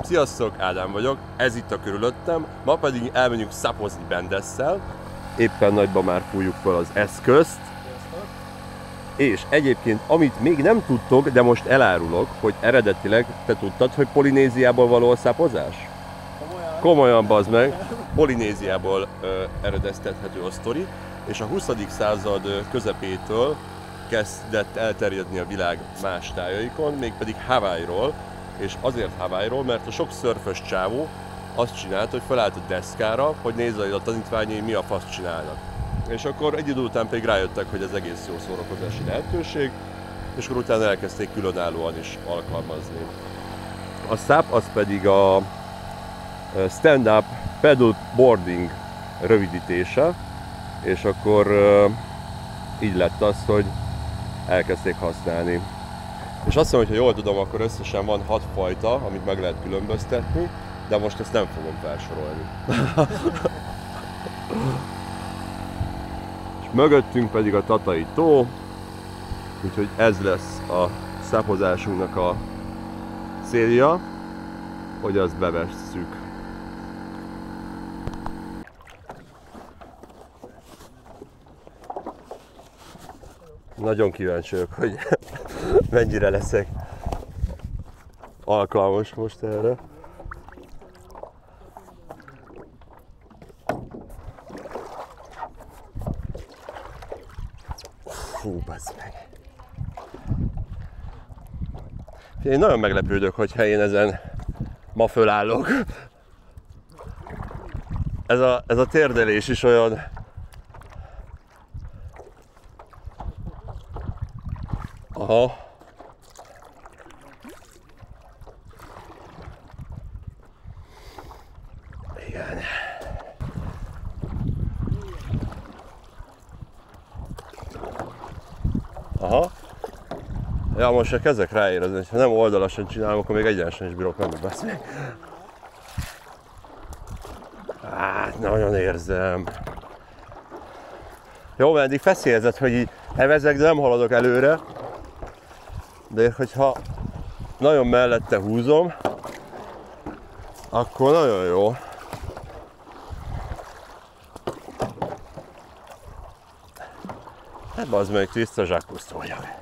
Sziasztok, Ádám vagyok, ez itt a Körülöttem, ma pedig elmegyünk szapozni Bendesszel. Éppen nagyban már fújjuk fel az eszközt. És egyébként, amit még nem tudtok, de most elárulok, hogy eredetileg te tudtad, hogy Polinéziából való a szapozás? Komolyan, bazd meg! Polinéziából eredeztethető a sztori, és a 20. század közepétől kezdett elterjedni a világ más tájaikon, mégpedig Hawaii-ról, és azért Hawaii-ról, mert a sok szörfös csávó azt csinálta, hogy felállt a deszkára, hogy nézze, hogy a tanítványai mi a fasz csinálnak. És akkor egy idő után pedig rájöttek, hogy ez egész jó szórakozási lehetőség, és akkor utána elkezdték különállóan is alkalmazni. A SUP az pedig a Stand-Up Paddle Boarding rövidítése, és akkor így lett az, hogy elkezdték használni. És azt mondom, hogy ha jól tudom, akkor összesen van 6 fajta, amit meg lehet különböztetni, de most ezt nem fogom felsorolni. És mögöttünk pedig a Tatai tó, úgyhogy ez lesz a szapozásunknak a célja, hogy azt bevesszük. Nagyon kíváncsi vagyok, hogy mennyire leszek alkalmas most erre. Fú, bazd meg! Én nagyon meglepődök, hogyha én ezen ma fölállok. Ez a térdelés is olyan... Aha. Igen. Aha. Ja, most csak kezdek ráérezni, hogy ha nem oldalasan csinálom, akkor még egyenesen is bírok menni, beszélni. Hát, nagyon érzem. Jó, mert eddig feszélyezett, hogy így evezek, de nem haladok előre. De hogyha nagyon mellette húzom, akkor nagyon jó. Hát bazd meg, tiszta zsákpusztoljak.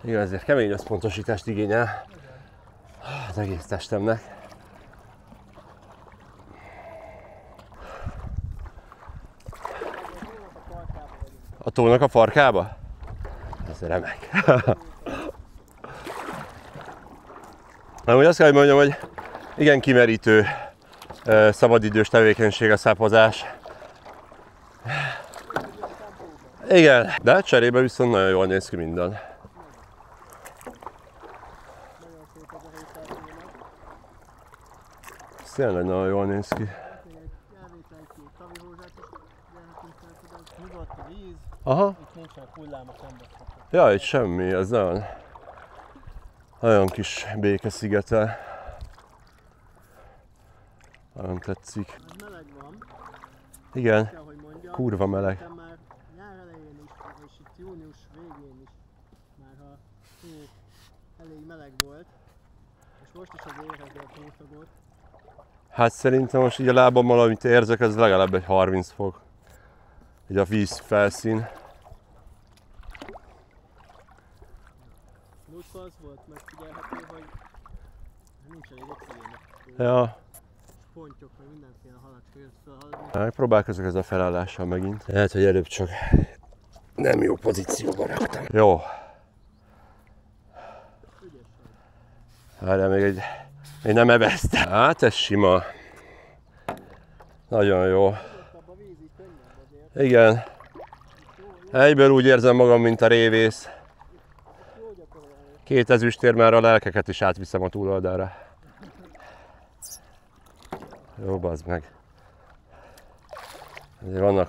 Igen, ezért kemény összpontosítást igényel az egész testemnek. A tónak a farkába? Ez remek. Amúgy azt kell, hogy mondjam, hogy igen kimerítő szabadidős tevékenység a szapozás. Igen, de cserébe viszont nagyon jól néz ki minden. Ez tényleg nagyon jól néz ki. Aha. Ja, itt semmi, ez nagyon kis békeszigete. Nagyon tetszik. Meleg van. Igen, kurva meleg. Már nyár elején is, és itt június végén is, már ha elég meleg volt, és most is az érezd a hószagot. Hát szerintem most így a lábammal, amit érzek, ez legalább egy 30 fok. Így a víz felszín. Múltkor az volt megfigyelhető, hogy nincs elég oxigének. Ja. Pontyok, meg mindenféle halacska jött felhaladni. Megpróbálkozok ezzel a felállással megint. Lehet, hogy előbb csak nem jó pozícióban raktam. Jó. Várjál, még nem eveztem. Hát ez sima. Nagyon jó. Igen. Egyből úgy érzem magam, mint a révész. 2 ezüstér, már a lelkeket is átviszem a túloldalra. Jó, bazd meg.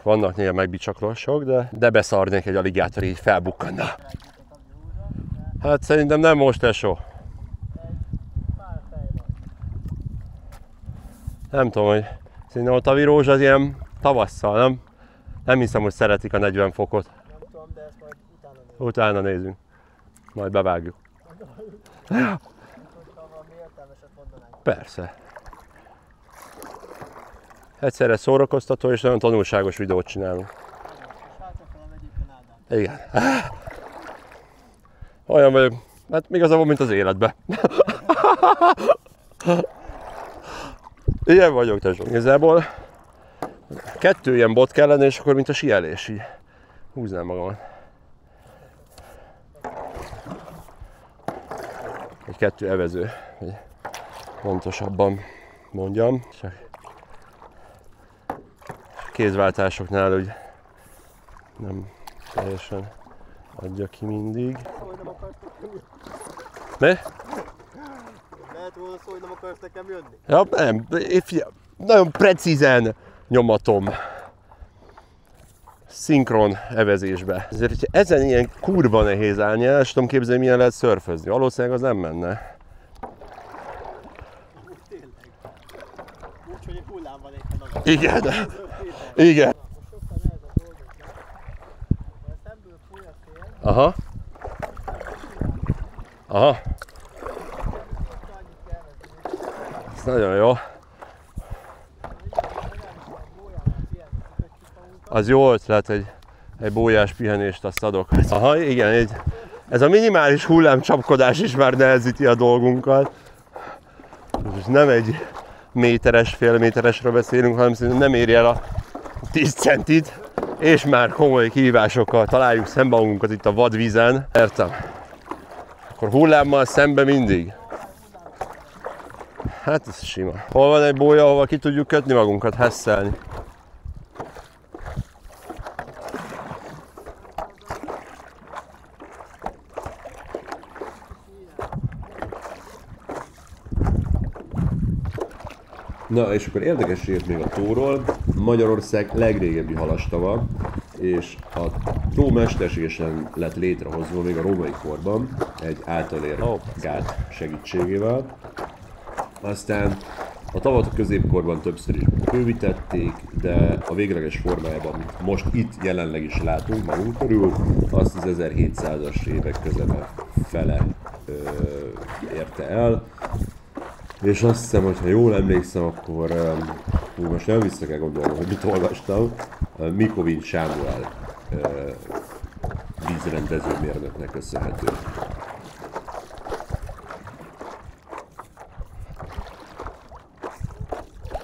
Vannak néha megbicsaklósok, de beszarnék egy aligátor, így felbukkanna. Hát szerintem nem most, tesó. Nem tudom, hogy szerintem a tavirózs az ilyen tavasszal, nem? Nem hiszem, hogy szeretik a 40 fokot. Nem tudom, de ezt majd Utána nézünk. Majd bevágjuk. Persze. Egyszerre szórakoztató és nagyon tanulságos videót csinálunk. Igen. Olyan vagyok, hát igazából, mint az életben. Ilyen vagyok, tesó. Igazából 2 ilyen bot kellene, és akkor mint a síelés, így húznám magamat. Egy 2 evező, hogy pontosabban mondjam. Csak kézváltásoknál úgy nem teljesen adja ki mindig. Mi? Lehet volna szó, hogy nem akarsz nekem jönni? Ja, nem, nagyon precízen nyomatom. Szinkron evezésbe. Ezért, hogyha ezen ilyen kurva nehéz állni, el tudom képzelni, milyen lehet szörfözni. Valószínűleg az nem menne. Tényleg. Úgy, hogy egy hullám van éppen nagyon. Igen. Igen. Sokkal nehezebb dolgoknak. Ha szemből fúj a szél, Aha. Aha. Ez nagyon jó. Az jó ötlet, egy bójás pihenést azt adok. Aha, igen, ez a minimális hullámcsapkodás is már nehezíti a dolgunkat. És nem egy méteres, fél méteresről beszélünk, hanem szerintem nem éri el a 10 centit, és már komoly kihívásokkal találjuk szembe magunkat itt a vadvízen. Értem. Akkor hullámmal szembe mindig. Hát ez sima. Hol van egy bója, ahova ki tudjuk kötni magunkat, hesszelni? Na, és akkor érdekességek még a tóról. Magyarország legrégebbi halastava, és a tó mesterségesen lett létrehozva még a római korban egy általért gát segítségével. Aztán a tavat a középkorban többször is bővítették, de a végleges formájában, amit most itt jelenleg is látunk magunk körül, azt az 1700-as évek közebe fele érte el. És azt hiszem, hogy ha jól emlékszem, akkor most nem vissza kell gondolnom, hogy mit olvastam, Mikovics Sámuel vízrendezőmérnöknek köszönhető.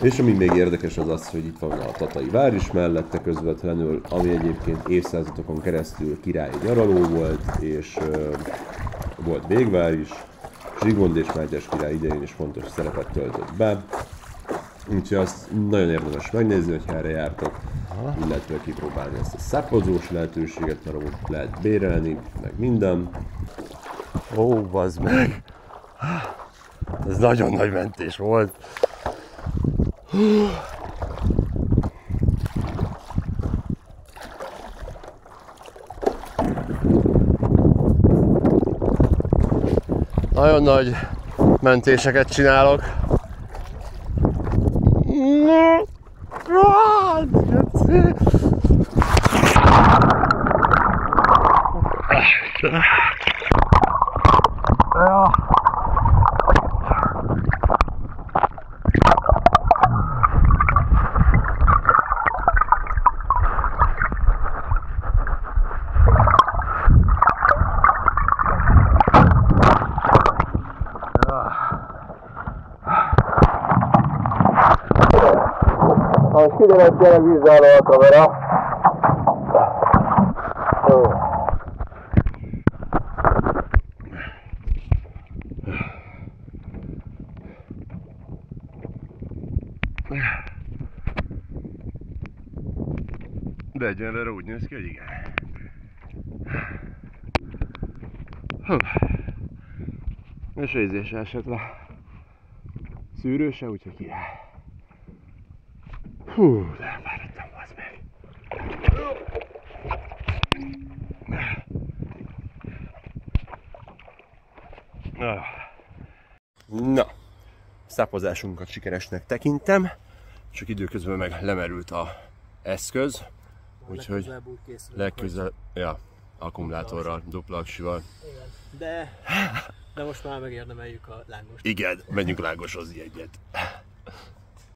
És ami még érdekes az az, hogy itt van a Tatai vár is mellette közvetlenül, ami egyébként évszázadokon keresztül királyi nyaraló volt, és volt végvár is. Zsigmond és Mátyás király idején is fontos szerepet töltött be. Úgyhogy azt nagyon érdemes megnézni, hogy erre jártak, illetve kipróbálni ezt a szápozós lehetőséget, mert úgy lehet bérelni, meg minden. Ó, bazd meg! Ez nagyon nagy mentés volt. Nagyon nagy mentéseket csinálok. Most kiderült tényleg vízálló a kamera. De egyenlőre úgy néz ki, hogy igen. És érzése esett le. Szűrőse, úgyhogy király. Hú, de elfáradtam, bazd meg. Na, szápozásunkat sikeresnek tekintem, csak időközben meg lemerült a eszköz, úgyhogy legközelebb, ja, akkumulátorral, dupla aksival. De most már megérdemeljük a lángost. Igen, menjünk lángoshozni egyet.